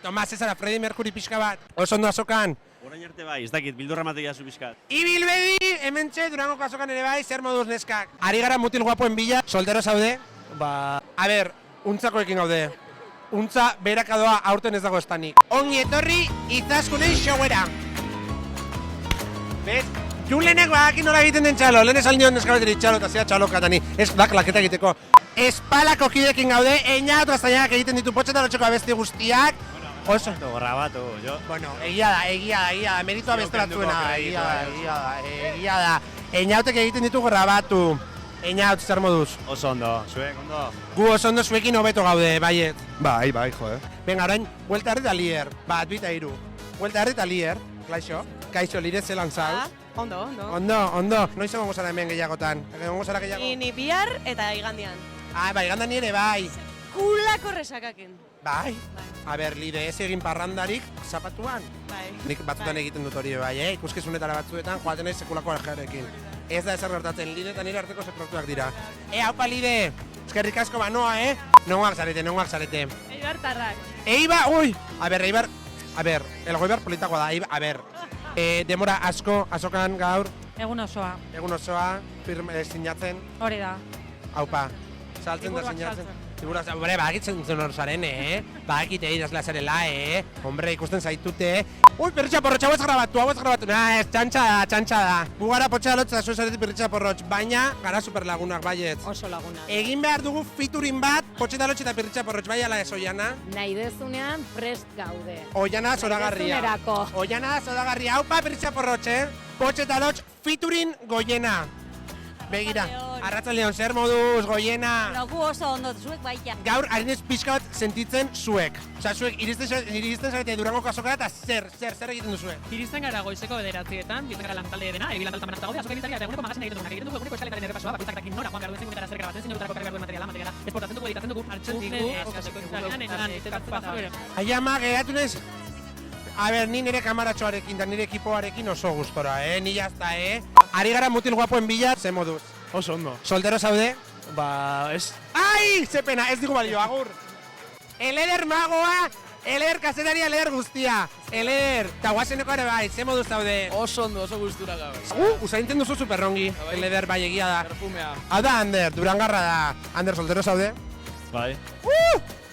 Tomas, ez ara, Freddie Mercury pixka bat. Oso ondo azokan. Orain arte bai, ez dakit, bildurra mategia zu pixkat. Ibilbedi, hementxe, Durangoko azokan ere bai, zer moduz neskak. Ari gara mutil guapoen bila, soltero zaude? Ba... A ber, untzakoekin gaude. Untza berakadoa aurten ez dago estanik. Ongi etorri, Izaskunen showera. Bez? Julenek badakin nola egiten den txalo, lehen esan nion neskabateri txalo eta zea txalokatani. Ez da, klaketa egiteko. Espalako kidekin gaude, eina otraztainak egiten ditu potxetarotxeko abesti guztiak. Oso. Grabatu, jo. Bueno, egia da, meritua beste batzuena da, egia da. Einautek egiten ditu grabatu. Einaut, zer moduz? Oso ondo, zuek ondo. Gu oso ondo zuekin hobeto gaude, baiet. Bai, jo, Venga, orain, huelta herri eta lier. Bat, bita hiru. Huelta herri eta lier, Kaixo, lire zelan zauz? Ondo. Ondo. Noiz egongo zara hemen gehiagotan? Egongo zara gehiago? Ni bihar eta igandian. Bai, igandan nire, bai. Kulako resakaken. Bai. A ber, lide ez egin parrandarik zapatuan. Bai. Nik batzutan egiten dut hori bai, ikuskizunetara batzuetan joaten naiz sekulako argearekin. Ez da ezer gertatzen, lide eta nire arteko sekretuak dira. Haupa lide! Eskerrik asko banoa, Nongoak zarete. Eibartarrak. Eibar, ui! A ber, elgoibar politakoa da, a ber. Demora asko, azokan gaur. Egun osoa. Egun osoa, sinatzen. Hori da. Haupa, saltzen da sinatzen. Figurak, hombre, badakitzen zen hor zaren, Badakite idazlea zarela, Hombre, ikusten zaitute. Ui, pirritxa porrotx, hau ez grabatu. Nah, ez, txantxa da. Gu gara potxa lotz eta zuen zaretik pirritxa porrotx, baina gara superlagunak, baiet. Oso lagunak. Egin behar dugu featuring bat, potxeta lotx eta pirritxa porrotx, bai ala ez, Oiana? Nahi dezunean prest gaude. Oiana zoragarria. Oiana zoragarria, haupa pirritxa porrotx, Potxeta lotx featuring Goiena. Begira, arratzaldeon, zer moduz, Goiena? Gu oso ondo, zuek baita. Gaur, harinez pixka bat sentitzen zuek. Osa, zuek iristen zarete Durangoko azokara eta zer egiten duzuek? Iristen gara goizeko 9etan, bizten gara lantalde dena, lantalde manazta gaude, azokan izatea eta eguneko magazina egiten dugu eguneko eskaletaren errepasoa, bakoitzak dakin nora, joan behar duen zengunetara zer grabatzen, zinegutara kokarri behar duen materiala, esportatzen dugu, editatzen dugu, hartzen dugu, Aiama, geratu nez? A ber, ni nire kamaratxoarekin da nire ekipoarekin oso gustora, ni jazta, Ari gara mutil guapoen bila, ze moduz? Oso ondo. Soltero zaude? Ba, ez. Ai, ze pena, ez digu balio, agur! Eleder magoa, eleder kazetaria, eleder guztia. Eleder, eta guazeneko ere bai, ze moduz zaude? Oso ondo, oso gustura gaur. Usaintzen duzu superrongi, eleder bai egia da. Perfumea. Hau da, Ander, Durangarra da. Ander, soltero zaude? Bai.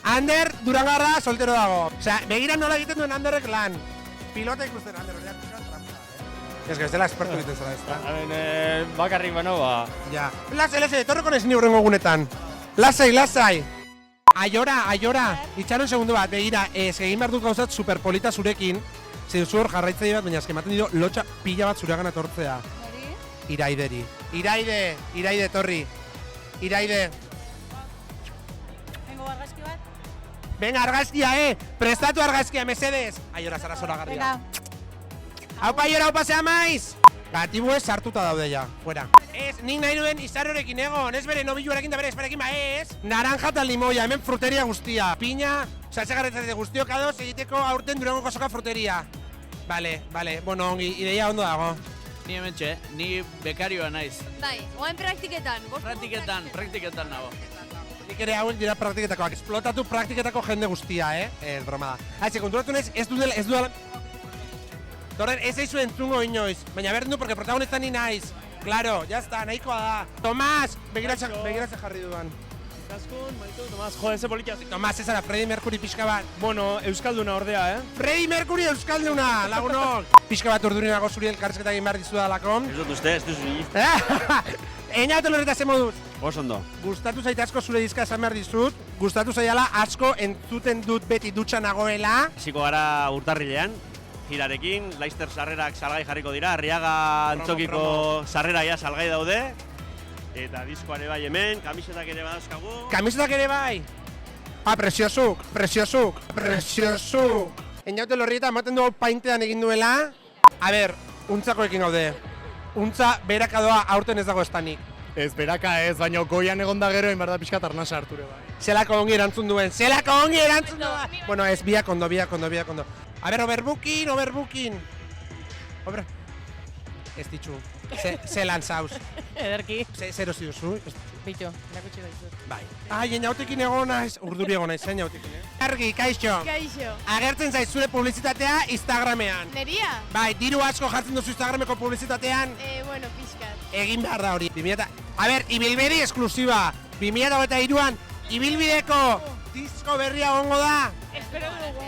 Ander, Durangarra, soltero dago. Osea, begira nola egiten duen Anderrek lan. Pilota ikusten, Ander, hori hartu trampa. Ez que ez dela expertu egiten zara ez da. Bakarrik bano, ba. Ja. Lasai, etorreko nez ni hurrengo egunetan. Lasai. Aiora. Itxaron segundu bat, begira, egin behar dut gauzat superpolita zurekin. Zu hor jarraitzaile bat, baina ematen dio lotxa pila bat zuregan etortzea. Iraideri. Iraide, etorri. Iraide. Venga, argazkia, Prestatu argazkia, mesedez. Aiora, zara zoragarria. Haupa, Aiora, haupa zea maiz! Gatibu ez sartuta daude ja, fuera. Ez, nik nahi nuen izarrorekin egon, ez bere nobiluarekin da bere esparekin, ez? Naranja eta limoia, hemen fruteria guztia. Piña, saltzegarretzate guztiok adoz egiteko aurten Durangoko azoka fruteria. Vale, bueno, ongi, ideia ondo dago. Ni hementxe, ni bekarioa naiz. Bai, oain praktiketan. Praktiketan nago. Nik ere hauek dira praktiketakoak, esplotatu praktiketako jende guztia, Ez broma da. Haize, konturatu naiz, ez dudala... Torren, ez eizu entzungo inoiz, baina berden du, porque protagonista ni naiz. Claro, jazta, nahikoa da. Tomás, begiratze jarri dudan. Kaskun, maitu, Tomás, jo, eze politia. Tomás, ez ara, Freddie Mercury pixka bat. Bueno, euskalduna ordea, Freddie Mercury euskalduna, lagunok. Pixka bat urdurinago zuri elkarrizketa egin behar dizu da lakon. Ez dut uste, ez duzu ni. Eina hoteloreta ze moduz. Oso ondo. Gustatu zait asko zure dizka esan behar dizut. Gustatu zaitala asko entzuten dut beti dutxa nagoela. Hasiko gara urtarrilean. Girarekin, Laster sarrerak salgai jarriko dira, Arriaga antzokiko sarrera ja salgai daude. Eta diskoare bai hemen, kamisetak ere badauzkagu. Kamisetak ere bai? Presiosuk. Einaute lorrieta ematen du paintean egin duela. A ber, untzakoekin gaude. Untza berakadoa aurten ez dago estanik. Ez beraka ez, baina goian egon da gero, inbarda pixka tarnasa harture bai. Zelako ongi erantzun duen. Bueno, ez biak ondo. A ber, overbooking. Ez ditxu. Zelan zauz. Ederki. Zero ziduzu. Bitu, erakutsi gaizut. Bai. Jende hautekin egona, urduri egona izan jautekin, Argi, kaixo. Kaixo. Agertzen zaiz zure publizitatea Instagramean. Neria? Bai, diru asko jartzen duzu Instagrameko publizitatean. Bueno, pixkat. Egin behar da hori. A ber, ibilbedi esklusiba. 2023an, ibilbideko disko berria ongo da. Espero dugu.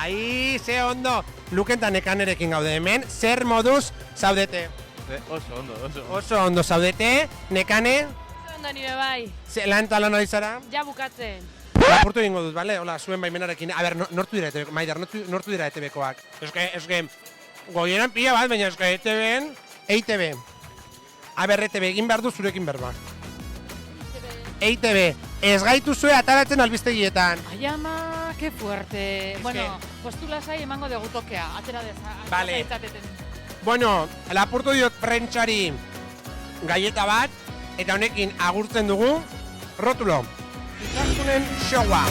Ai, ze ondo. Luken eta Nekanerekin gaude hemen, zer moduz zaudete? Oso ondo, Oso ondo zaudete, Nekane, Ondo nire bai, ze lan talan hori zara? ja bukatzen. Lapurtu egingo dut, bale? Hola, zuen baimenarekin. A ber, nortu dira ETB, Maider, nortu dira ETB-koak. Eske, goieran pila bat, baina eske ETB-en, EITB. A ber, ETB egin behar du zurekin berba. EITB, ez gaitu zue ataratzen albistegietan. Ai ama, que fuerte. Bueno, postu lasai emango dugu tokea, atera deza. Vale. Bueno, lapurtu diot prentsari gaieta bat, eta honekin agurtzen dugu, rotulo. Ikaskunen showa.